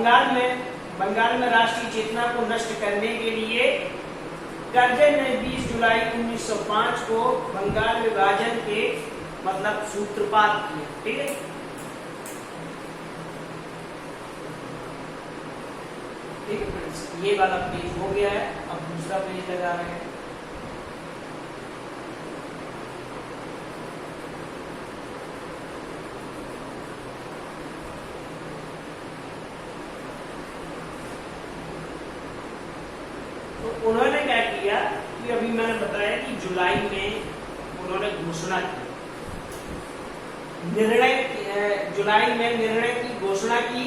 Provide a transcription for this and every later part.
बंगाल में राष्ट्रीय चेतना को नष्ट करने के लिए कर्जन ने 20 जुलाई 1905 को बंगाल विभाजन के मतलब सूत्रपात किए। ठीक है, ठीक है फ्रेंड्स, ये वाला पेज हो गया है। अब दूसरा पेज लगा रहे हैं। तो उन्होंने क्या किया कि अभी मैंने बताया कि जुलाई में उन्होंने घोषणा की, जुलाई में निर्णय की घोषणा की।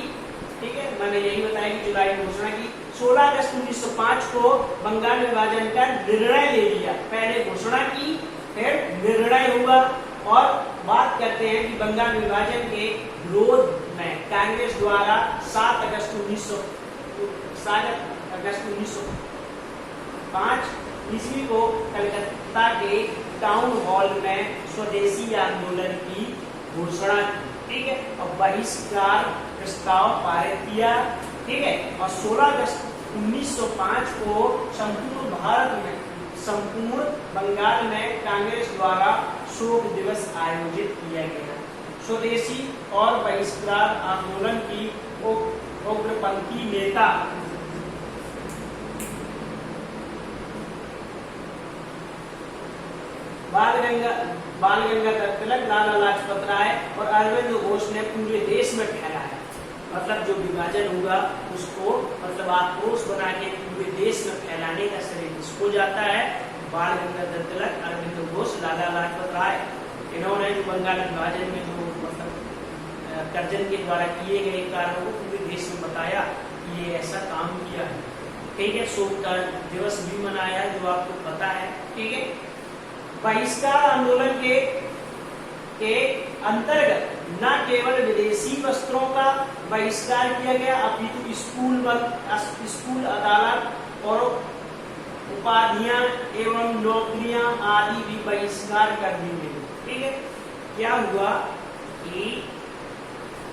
ठीक है, मैंने यही बताया कि जुलाई में घोषणा की। 16 अगस्त 1905 को बंगाल विभाजन का निर्णय ले लिया। पहले घोषणा की, फिर निर्णय हुआ। और बात करते हैं कि बंगाल विभाजन के विरोध में कांग्रेस द्वारा 7 अगस्त 1905 ईस्वी को कलकत्ता के टाउन हॉल में स्वदेशी आंदोलन की घोषणा की। ठीक है, और बहिष्कार प्रस्ताव पारित किया। ठीक है, और 16 अगस्त 1905 को संपूर्ण बंगाल में कांग्रेस द्वारा शोक दिवस आयोजित किया गया। स्वदेशी और बहिष्कार आंदोलन की उग्रपंथी नेता बाल गंगाधर तिलक, लाला लाजपत राय और अरविंद घोष ने पूरे देश में फैलाया। मतलब जो विभाजन हुआ उसको मतलब आक्रोश बना के पूरे देश में फैलाने का श्रेय किसको जाता है? बाल गंगाधर तिलक, अरविंद घोष, लाला लाजपत राय। इन्होंने जो बंगाल विभाजन में जो मतलब कर्जन के द्वारा किए गए कार्यों को पूरे देश में बताया कि ये ऐसा काम किया है। ठीक है, शोक का दिवस भी मनाया जो आपको पता है। ठीक है, बहिष्कार आंदोलन के अंतर्गत न केवल विदेशी वस्त्रों का बहिष्कार किया गया अपितु स्कूल, अदालत और उपाधियां एवं नौकरियां आदि भी बहिष्कार कर दी गई। ठीक है, क्या हुआ कि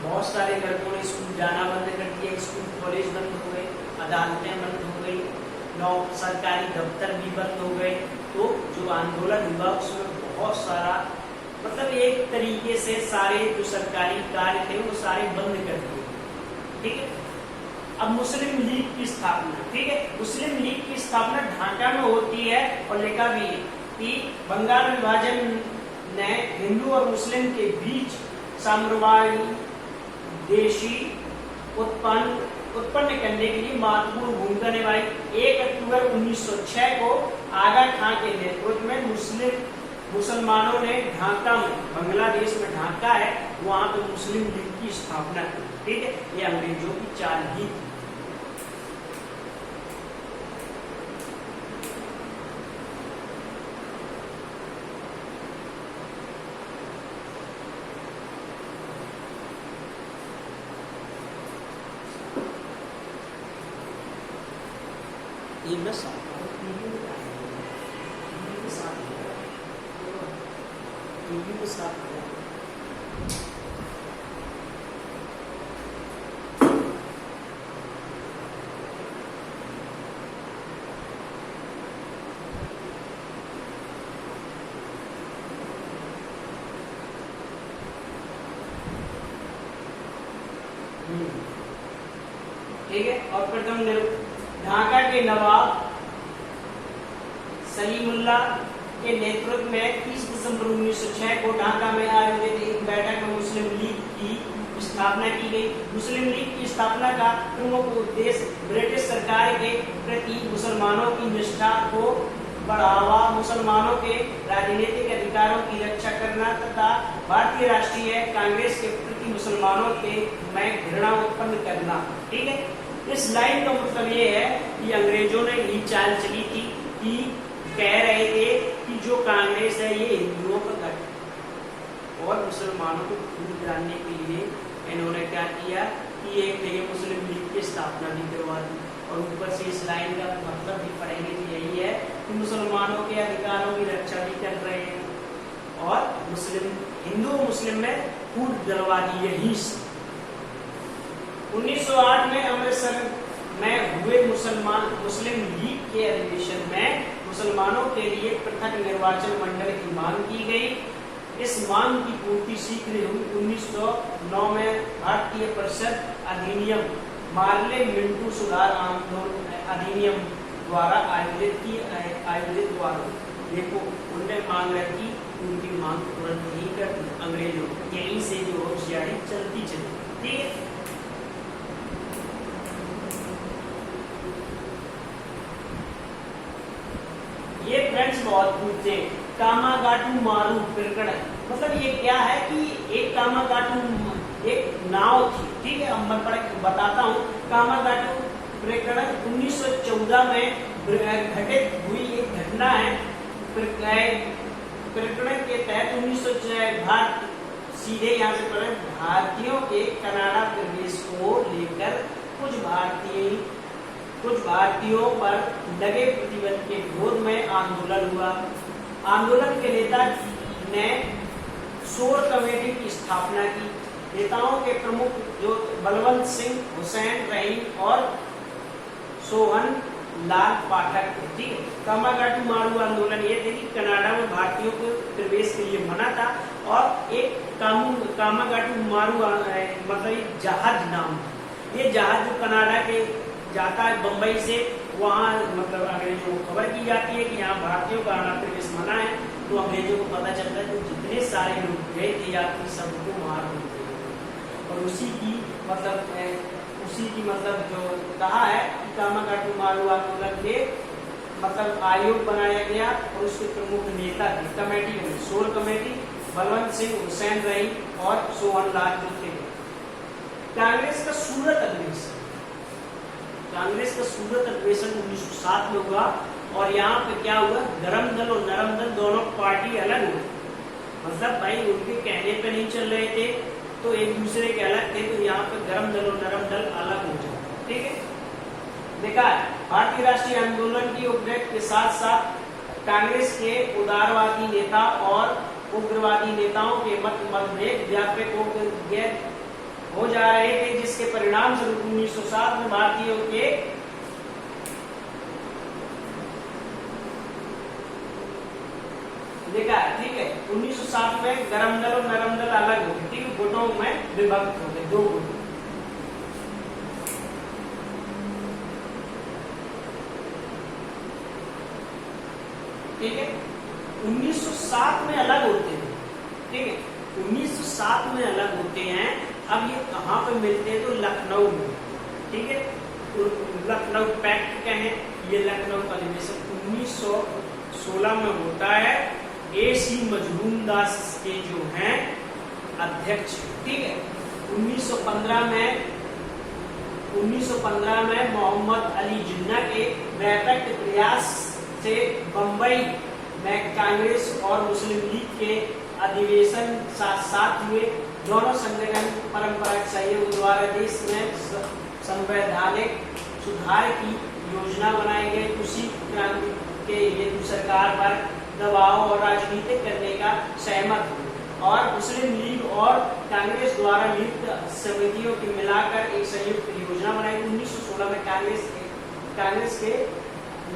बहुत सारे लड़कों ने स्कूल जाना बंद कर दिया, स्कूल कॉलेज बंद हो गए, अदालतें बंद हो गई, सरकारी दफ्तर भी बंद हो गए। तो जो आंदोलन हुआ उसमें बहुत सारा मतलब एक तरीके से सारे जो सरकारी कार्य थे वो सारे बंद कर दिए। ठीक है, अब मुस्लिम लीग की स्थापना। ठीक है, मुस्लिम लीग की स्थापना ढाका में होती है और लिखा भी है कि बंगाल विभाजन ने हिंदू और मुस्लिम के बीच साम्राज्यवादी देशी उत्पन्न करने के लिए महत्वपूर्ण भूमिका निभाई। 1 अक्टूबर 1906 को आगा खां के नेतृत्व में मुसलमानों ने ढाका में, बांग्लादेश में ढाका है, वहां पे मुस्लिम लीग की स्थापना की। ठीक है, ये अंग्रेजों की चाल ही थी। ये मैं ठीक है, और प्रथम ढाका के नवाब सलीमुल्लाह के नेतृत्व में 30 दिसंबर 1906 को ढाका में आयोजित एक बैठक में मुस्लिम लीग की स्थापना की गई। मुस्लिम लीग की स्थापना का प्रमुख उद्देश्य ब्रिटिश सरकार के प्रति मुसलमानों की निष्ठा को बढ़ावा, मुसलमानों के राजनीतिक अधिकारों की रक्षा करना तथा भारतीय राष्ट्रीय कांग्रेस के प्रति मुसलमानों के में घृणा उत्पन्न करना। ठीक है, इस लाइन का मतलब ये है कि अंग्रेजों ने यही चाल चली थी कि कह रहे थे कि जो कांग्रेस है ये हिंदुओं का गठबंधन और मुसलमानों को खूब जानने के लिए इन्होंने क्या किया कि एक जगह मुस्लिम लीग की स्थापना भी करवा दी। और ऊपर से इस लाइन का मतलब भी पढ़ेंगे कि यही है कि मुसलमानों के अधिकारों की रक्षा भी कर रहे हैं और हिंदू मुस्लिम में फूट डलवा दी। यही 1908 में मुस्लिम लीग के अधिवेशन में मुसलमानों के लिए पृथक निर्वाचन मंडल की मांग की गई। इस मांग की पूर्ति शीघ्र हुई। 1909 में भारतीय परिषद अधिनियम मार्ले मिंटू सुधार आंदोलन अधिनियम द्वारा आयोजित हुआ। देखो उनने मांग रखी, उनकी मांग तुरंत ही कर दी अंग्रेजों, यहीं से जो होशियारी चलती चली। ठीक है, ये फ्रेंड्स बहुत पूछते हैं कामागाटू मारू प्रकरण, मतलब ये क्या है कि एक कामागाटू एक नाव थी। ठीक है, अब मैं बताता हूँ। कामागाटू प्रकरण 1914 में घटित हुई एक घटना है। प्रकरण के तहत 1904 सीधे यहाँ से पढ़े, भारतीयों के कनाडा प्रदेश को लेकर कुछ भारतीयों पर लगे प्रतिबंध के विरोध में आंदोलन हुआ। आंदोलन के नेता ने शोर कमेटी की स्थापना की। नेताओं के प्रमुख जो बलवंत सिंह, हुसैन रहीम और सोहन लाल पाठक थे। ठीक है, कामागाटू मारू आंदोलन ये थे कि कनाडा में भारतीयों को प्रवेश के लिए मना था, और एक कामागाटू मारू मतलब एक जहाज नाम था। ये जहाज जो कनाडा के जाता है बंबई से, वहाँ मतलब अंग्रेजों को खबर की जाती है कि यहाँ भारतीयों का आना प्रवेश मना है। तो अंग्रेजों को पता चलता है, तो जितने सारे लोग गए थे यात्री सबको मार देते, और उसी की मतलब जो कहा है कि कामागाटू मारू आंदोलन के मतलब आयोग बनाया गया, और उसके प्रमुख नेता थे कमेटी में शोर कमेटी, बलवंत सिंह, हुसैन रहीम और सोहन लाल थे। कांग्रेस का सूरत अधिवेशन 1907 में हुआ, और यहाँ पे क्या हुआ, गरम दल और नरम दल दोनों पार्टी अलग हुई। मतलब भाई उनके कहने पे नहीं चल रहे थे, तो एक दूसरे के अलग थे, तो यहाँ पे गरम दल और नरम दल अलग हो जाए। ठीक है, देखा भारतीय राष्ट्रीय आंदोलन की उपलब्धि के साथ साथ कांग्रेस के उदारवादी नेता और उग्रवादी नेताओं के मतभेद व्यापक हो जा रहे थे, जिसके परिणाम स्वरूप 1907 में भारतीयों के देखा। ठीक है, 1907 में गरम दल और नरम दल अलग हो गए। ठीक है, गुटों में विभक्त हो गए, दो गुट। ठीक है, 1907 में अलग होते हैं। ठीक है, 1907 में अलग होते हैं। अब ये कहाँ पे मिलते हैं, तो लखनऊ में। ठीक है, तो लखनऊ पैक्ट क्या है, ये लखनऊ का अधिवेशन 1916 में होता है। AC मजरूमदास के जो हैं अध्यक्ष। ठीक है, 1915 में मोहम्मद अली जिन्ना के व्यापक प्रयास से बंबई में कांग्रेस और मुस्लिम लीग के अधिवेशन साथ हुए। दोनों संगठन परंपरागत सहयोग द्वारा देश में संवैधानिक सुधार की योजना बनाई गई। उसी क्रांति के हेतु सरकार पर दबाव और राजनीति करने का सहमत हुए, और मुस्लिम लीग और कांग्रेस द्वारा नियुक्त समितियों की मिलाकर एक संयुक्त योजना बनाई। 1916 में कांग्रेस के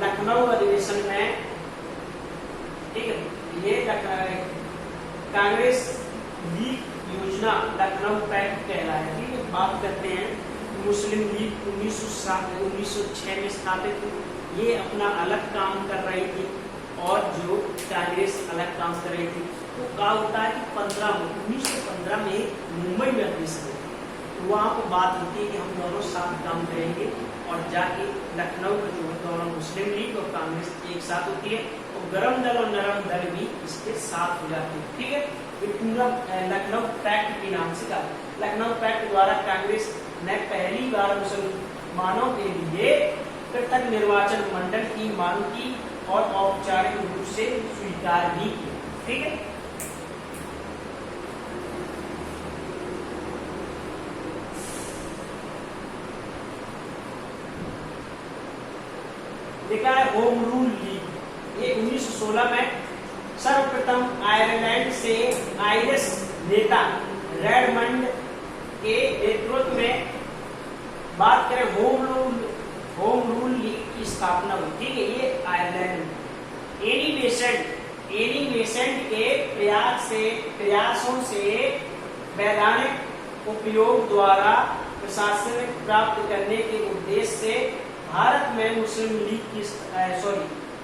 लखनऊ अधिवेशन में, ठीक है, ये कांग्रेस लीग योजना लखनऊ पैक्ट कहलाया। ठीक है, बात करते हैं मुस्लिम लीग 1906 में स्थापित हुई। ये अपना अलग काम कर रही थी, और जो कांग्रेस अलग काम कर रही थी। तो क्या होता है कि 1915 में मुंबई में अधिवेशन है, तो वहाँ पर बात होती है कि हम दोनों साथ काम करेंगे, और जाके लखनऊ में जो है दोनों मुस्लिम लीग और कांग्रेस एक साथ होती है, और गरम दल और नरम दल भी इसके साथ हो जाते हैं। ठीक है, ये पूरा लखनऊ पैक्ट के नाम से कहा। लखनऊ पैक्ट द्वारा कांग्रेस ने पहली बार मुसलमानों के लिए पृथक निर्वाचन मंडल की मांग की, और औपचारिक रूप से स्वीकार भी किया। ठीक है, देखा है होम रूल लीग। ये 1916 में सर्वप्रथम आयरलैंड से आयरिश नेता रेडमंड के नेतृत्व में। बात करें होम होम रूल लीग की स्थापना हुई। ठीक है, ये आयरलैंड एनिमेशन के प्रयासों से वैधानिक उपयोग द्वारा प्रशासनिक प्राप्त करने के उद्देश्य से भारत में मुस्लिम लीग की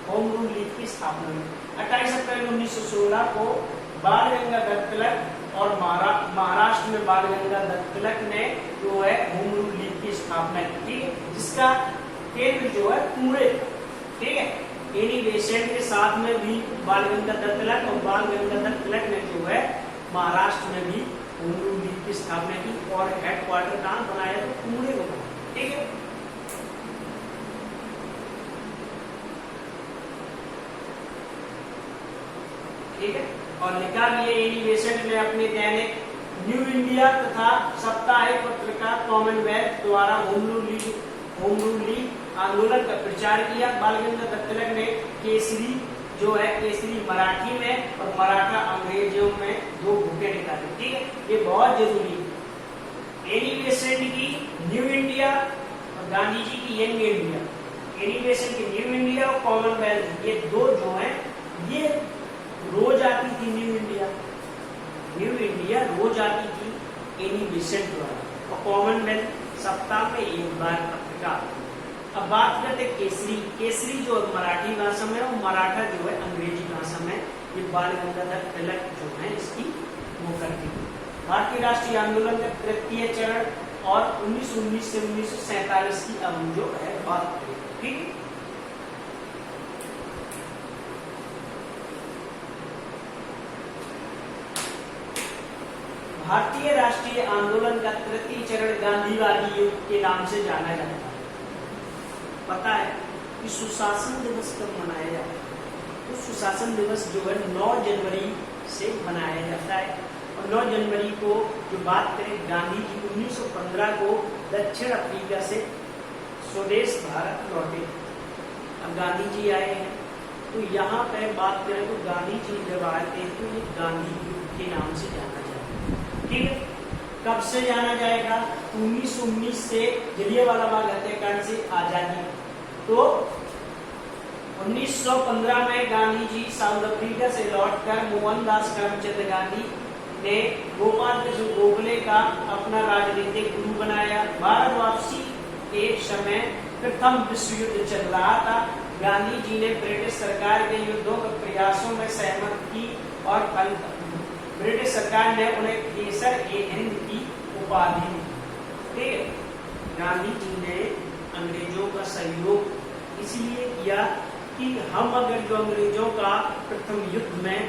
होम रूल लीग की स्थापना हुई। 28 अप्रैल 1916 को बाल गंगाधर तिलक और महाराष्ट्र में बाल गंगाधर तिलक ने जो है होम रूल लीग की स्थापना की। ठीक है, जिसका केंद्र जो है पुणे। ठीक है, एनिमेशन के साथ में भी बाल गंगाधर तिलक और बाल गंगाधर तिलक ने जो है महाराष्ट्र में भी होम रूल लीग की स्थापना की और हेडक्वार्टर कहाँ बनाया तो पुणे को बनाया। ठीक है, ठीक है, और लिखा भी है एनिमेशन ने अपने दैनिक न्यू इंडिया तथा साप्ताहिक पत्रिका कॉमनवेल्थ द्वारा होम रूल लीग आंदोलन का प्रचार किया। बाल गंगाधर तिलक ने केसरी जो है केसरी मराठी में और मराठा अंग्रेजों में 2 बुकें निकाली। ठीक है, ये बहुत जरूरी है। एनिमेशन की न्यू इंडिया और गांधी जी की यंग इंडिया। एनिमेशन की न्यू इंडिया और कॉमनवेल्थ, ये 2 जो है ये रोज आती थी। न्यू इंडिया रोज आती थी एनिमेशन द्वारा और कॉमनवेल्थ सप्ताह में एक बार पत्रिका। अब बात करते केसरी जो मराठी भाषा में और मराठा जो है अंग्रेजी भाषा में, ये बाल गंगाधर तिलक जो है इसकी वो करती थी। भारतीय राष्ट्रीय आंदोलन का तृतीय चरण और 1919 से 1947 की अब जो है बात करें। ठीक है, भारतीय राष्ट्रीय आंदोलन का तृतीय चरण गांधीवादी युग के नाम से जाना जाता है। पता है कि सुशासन दिवस कब मनाया जाता है? तो सुशासन दिवस जो है 9 जनवरी से मनाया जाता है और 9 जनवरी को जो बात करें, गांधी जी 1915 को दक्षिण अफ्रीका से स्वदेश भारत लौटे। अब गांधी जी आए हैं तो यहाँ पे बात करें तो गांधी जी जब आए थे तो ये गांधी युग के नाम से जाना जाता है। ठीक है, कब से जाना जाएगा? 1919 से जलियांवाला बाग हत्याकांड से आजादी। तो 1915 में गांधी जी साउथ अफ्रीका से लौटकर मोहनदास करमचंद गांधी ने गोपाल कृष्ण गोखले का अपना राजनीतिक गुरु बनाया। भारत वापसी के समय प्रथम विश्व युद्ध चल रहा था। गांधी जी ने ब्रिटिश सरकार के युद्धों के प्रयासों में सहमत की और ब्रिटिश सरकार ने उन्हें केसर-ए-हिंद की उपाधि दी। ठीक है, गांधी जी ने अंग्रेजों का सहयोग इसलिए किया कि हम अगर जो अंग्रेजों का प्रथम युद्ध में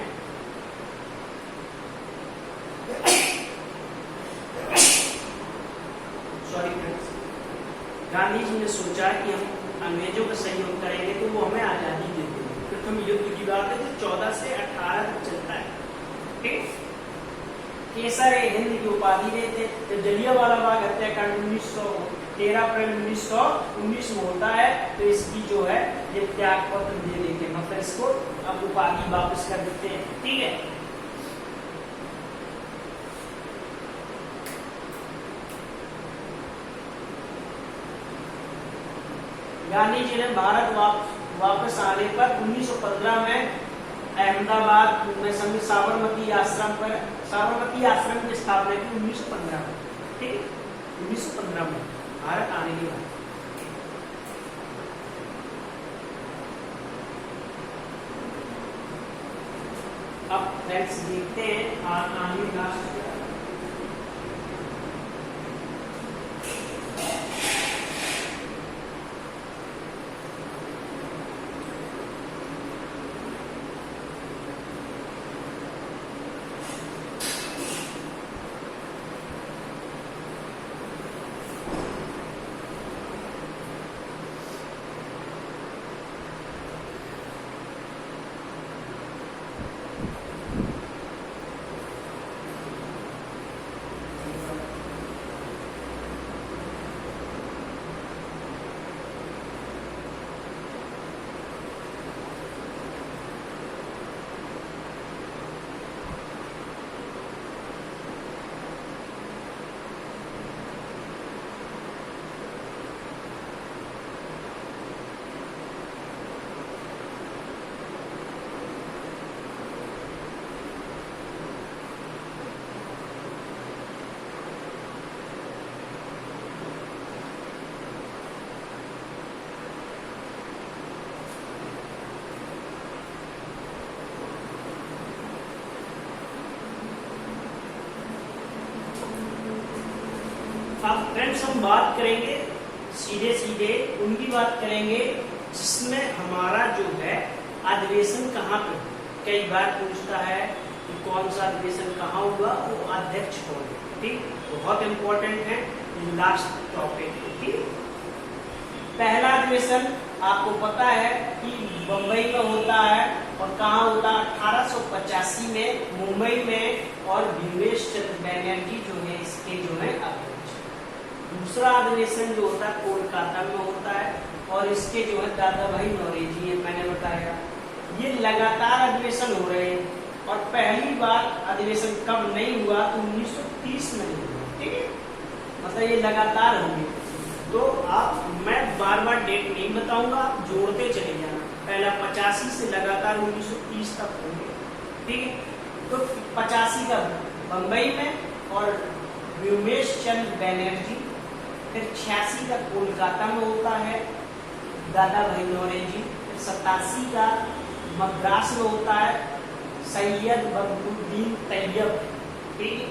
गांधी जी ने सोचा कि हम अंग्रेजों का सहयोग करेंगे तो वो हमें आजादी दे देंगे। प्रथम युद्ध की बात है जो 14 से 18 तक चलता है। ठीक, केसर-ए-हिंद की उपाधि देते। जब जलियांवाला बाग हत्याकांड 13 अप्रैल 1919 में होता है तो इसकी जो है ये त्याग पत्र दे देते हैं, मतलब इसको अब उपाधि वापस कर देते हैं। ठीक है, गांधी जी ने भारत वापस आने पर 1915 में अहमदाबाद में साबरमती आश्रम की स्थापना की 1915 में। ठीक है, 1915 में भारत आने के बाद। अब फ्रेंड्स देखते हैं आगामी राष्ट्र हम बात करेंगे सीधे सीधे उनकी बात करेंगे जिसमें हमारा जो है अधिवेशन कहाँ पे, कई बार पूछता है कि कौन सा अधिवेशन कहाँ हुआ, वो अध्यक्ष कौन है। ठीक, बहुत इंपॉर्टेंट है, लास्ट टॉपिक है। ठीक, पहला अधिवेशन आपको पता है कि बम्बई में होता है और कहाँ होता है, 1885 में मुंबई में, और भीमेश चंद्र बैनर्जी जो है इसके जो है अध्यक्ष। दूसरा अधिवेशन जो होता है कोलकाता में होता है और इसके जो है दादा भाई नौरोजी है, मैंने बताया। ये लगातार अधिवेशन हो रहे हैं और पहली बार अधिवेशन कब नहीं हुआ तो 1930 में नहीं हुआ। ठीक है, मतलब ये लगातार होंगे। तो आप मैं बार बार डेट नहीं बताऊंगा, आप जोड़ते चले जाना। पहला 85 से लगातार 1930 तक होंगे। ठीक है, तो 85 का बम्बई में और व्योमेश चंद्र बैनर्जी, फिर 86 का कोलकाता में होता है दादा भाई नौरोजी, फिर 87 का मद्रास में होता है सैयद बदरुद्दीन तैयब। ठीक है,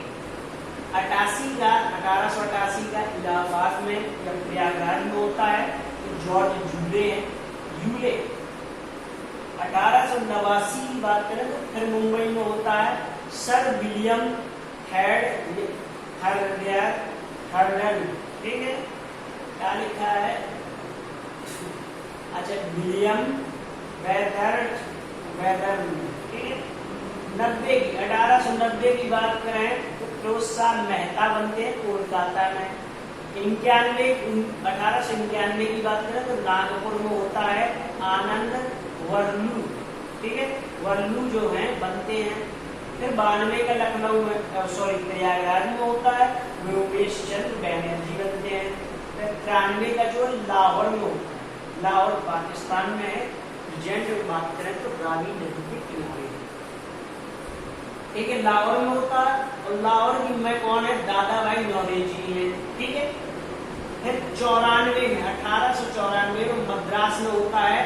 1888 का इलाहाबाद में या प्रयागराज में होता है तो जॉर्ज यूले हैं, यूले। 1889 की बात करें तो फिर मुंबई में होता है सर विलियम हर्डल। ठीक है, क्या लिखा है, अच्छा विलियम वेदर। ठीक है, 1890 की बात करें तो फिरोज शाह मेहता बनते हैं कोलकाता में। 1891 की बात करें तो नागपुर में होता है आनंद वर्लू। ठीक है, वर्लू जो है बनते हैं। फिर 92 का लखनऊ में प्रयागराज में होता है व्योमेश चंद्र बैनर्जी बनते हैं। फिर 93 का जो लाहौर में होता है, लाहौर पाकिस्तान में है। प्रेजेंट में बात करें तो रावी नदी के किनारे। ठीक है, लाहौर में होता है और लाहौर की में कौन है, दादा भाई नौरोजी है। ठीक है, फिर 94 में 1894 में मद्रास में होता है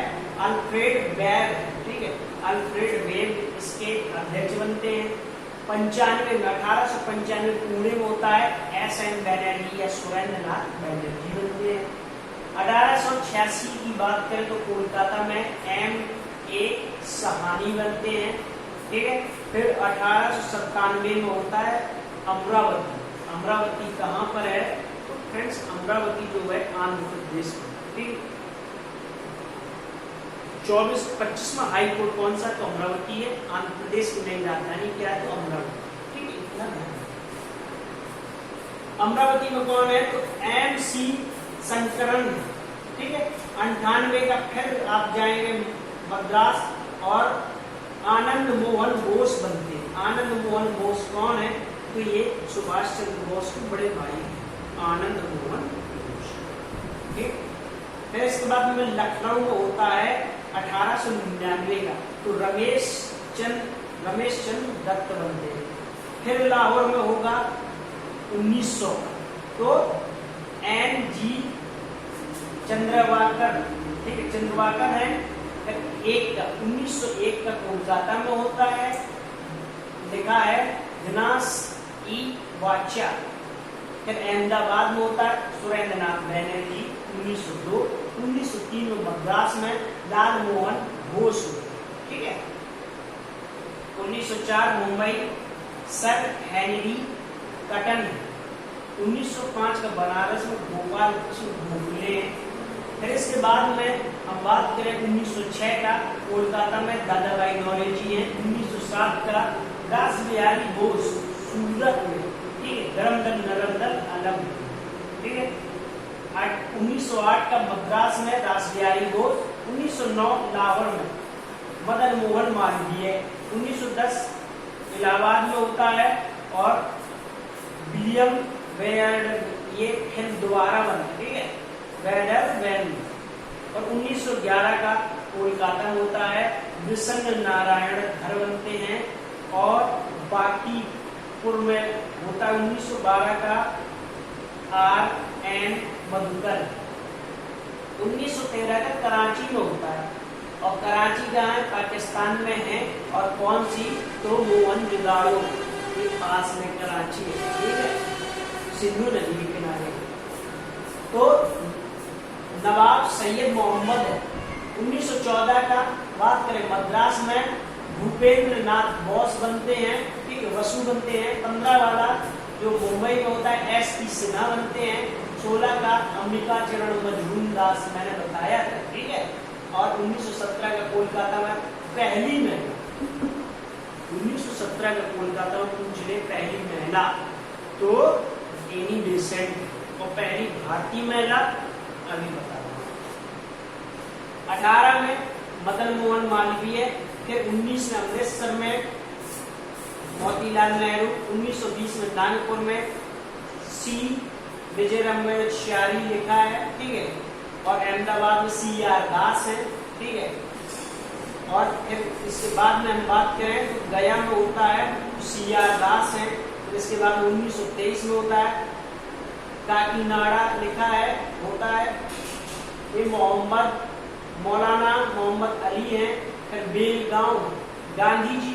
अल्फ्रेड वेब। ठीक है, अल्फ्रेड वेब इसके अध्यक्ष बनते हैं। 1895 पुणे में होता है S.N. बैनर्जी या सुरेंद्र नाथ बैनर्जी बनते हैं। 1886 की बात करें तो कोलकाता में M.A. सहानी बनते हैं। ठीक है, फिर 1897 में होता है अमरावती। अमरावती कहाँ पर है तो फ्रेंड्स अमरावती जो है आंध्र प्रदेश में। ठीक, 25वां हाई कोर्ट कौन सा, तो अमरावती है। आंध्र प्रदेश की नई राजधानी क्या है तो अमरावती। ठीक है, इतना ध्यान। अमरावती में कौन है तो M.C. शंकरन। ठीक है, 98 का फिर आप जाएंगे मद्रास और आनंद मोहन बोस बनते हैं। आनंद मोहन बोस कौन है तो ये सुभाष चंद्र बोस के बड़े भाई हैं, आनंद मोहन बोस। ठीक, फिर इसके बाद में लखनऊ में होता है 1899 का तो रमेश चंद्र दत्त बनते हैं। फिर लाहौर में होगा 1900 तो N.G. चंद्रवाकर। ठीक है, चंद्रवाकर है। 1901 का कोलकाता में होता है, लिखा है दिनास ई वाचा। फिर अहमदाबाद में होता है सुरेंद्र नाथ बैनर्जी 1902। 1903 में मद्रास में लाल मोहन घोष। ठीक है, 1904 मुंबई सर हेनरी कटन। 1905 का बनारस में गोपाल कृष्ण गोखले। फिर इसके बाद में हम बात करें 1906 का कोलकाता में दादा भाई नौरोजी है। 1907 का रासबिहारी बोस सूरत में। ठीक है, गरम दल नरम दल अलग। ठीक है, 1908 का मद्रास में रासबिहारी बोस। 1909 लाहौर में मदन मोहन मालवीय। 1910 इलाहाबाद में होता है और विलियम वेयर, ये फिर दोबारा बना। ठीक है, वेडर वैन। और 1911 का कोलकाता में होता है विष्णु नारायण धर बनते हैं और बाकीपुर में होता है 1912 का R.N. मधुकर। 1913 का कराची में होता है और कराची कहाँ है, पाकिस्तान में है। और कौन सी तो मोहनजोदाड़ो के पास में कराची है। ठीक है, सिंधु नदी के किनारे। तो नवाब सैयद मोहम्मद है। 1914 का बात करें, मद्रास में भूपेंद्र नाथ बोस बनते हैं, ठीक है, वसु बनते हैं। 15 वाला जो मुंबई में होता है SP सिन्हा बनते हैं। 16 का अंबिका चरण मजरूनदास मैंने बताया था, ठीक है। और 1917 का कोलकाता में पहली महिला, 1917 का कोलकाता में पूछ रहे पहली महिला तो एनी बेसेंट, और पहली भारतीय महिला अभी बता रहा हूं। 18 में मदन मोहन मालवीय, फिर 19 में अमृतसर में मोतीलाल नेहरू, 1920 में नागपुर में C विजयरमणचारी लिखा है, ठीक है। और अहमदाबाद में CR दास है, ठीक है। और फिर इसके बाद में हम बात करें तो गया में होता है CR दास है। फिर इसके बाद 1923 में होता है काकीनाडा लिखा है, होता है ये मौलाना मोहम्मद अली हैं। फिर बेलगांव, गांधी जी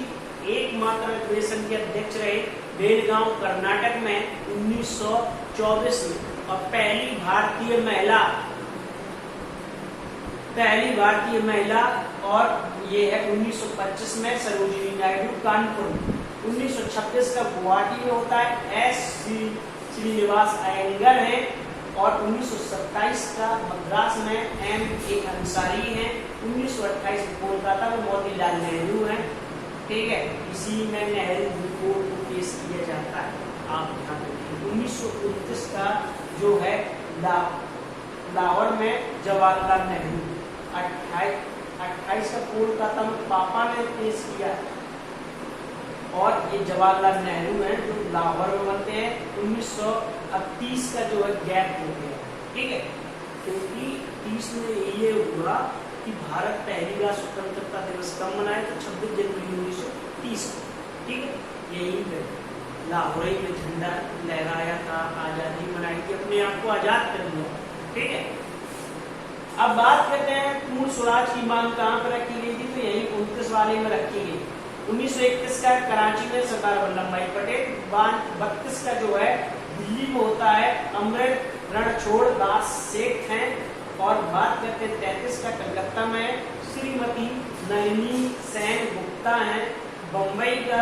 एकमात्र अधिवेशन के अध्यक्ष रहे बेलगांव कर्नाटक में 1924 में। और पहली भारतीय महिला और ये है 1925 में सरोजिनी नायडू कानपुर में। 1926 का गुवाहाटी में होता है S श्रीनिवास अयंगर है। और 1927 का मद्रास में M.A. अंसारी है। 1928 में कोलकाता में मोतीलाल नेहरू है, ठीक है। इसी में नेहरू रिपोर्ट को पेश किया जाता है, आप ध्यान रखिए। 1929 का जो है लाहौर में जवाहरलाल नेहरू। 28 का कोलकाता में पापा ने पेश किया। और ये जवाहरलाल नेहरू हैं जो लाहौर में बनते हैं। 1930 का जो है गैप हो गया, ठीक है, क्योंकि 30 में ये हुआ कि भारत पहली बार स्वतंत्रता दिवस कब मनाया तो 26 जनवरी 1930 को, ठीक है। यही पे लाहौर में झंडा लहराया था, आजादी मनाई थी, अपने आप को आजाद कर लिया, ठीक है। अब बात करते हैं पूर्ण स्वराज की मांग कहाँ पर रखी गई थी, तो यही 29 वाले में रखी गई। 1931 का कराची में सरदार वल्लभ भाई पटेल। 32 का जो है दिल्ली में होता है अमृत रणछोड़ दास सेठ हैं। और बात करते हैं 33 का कलकत्ता में श्रीमती नलिनी सेन गुप्ता हैं। बम्बई का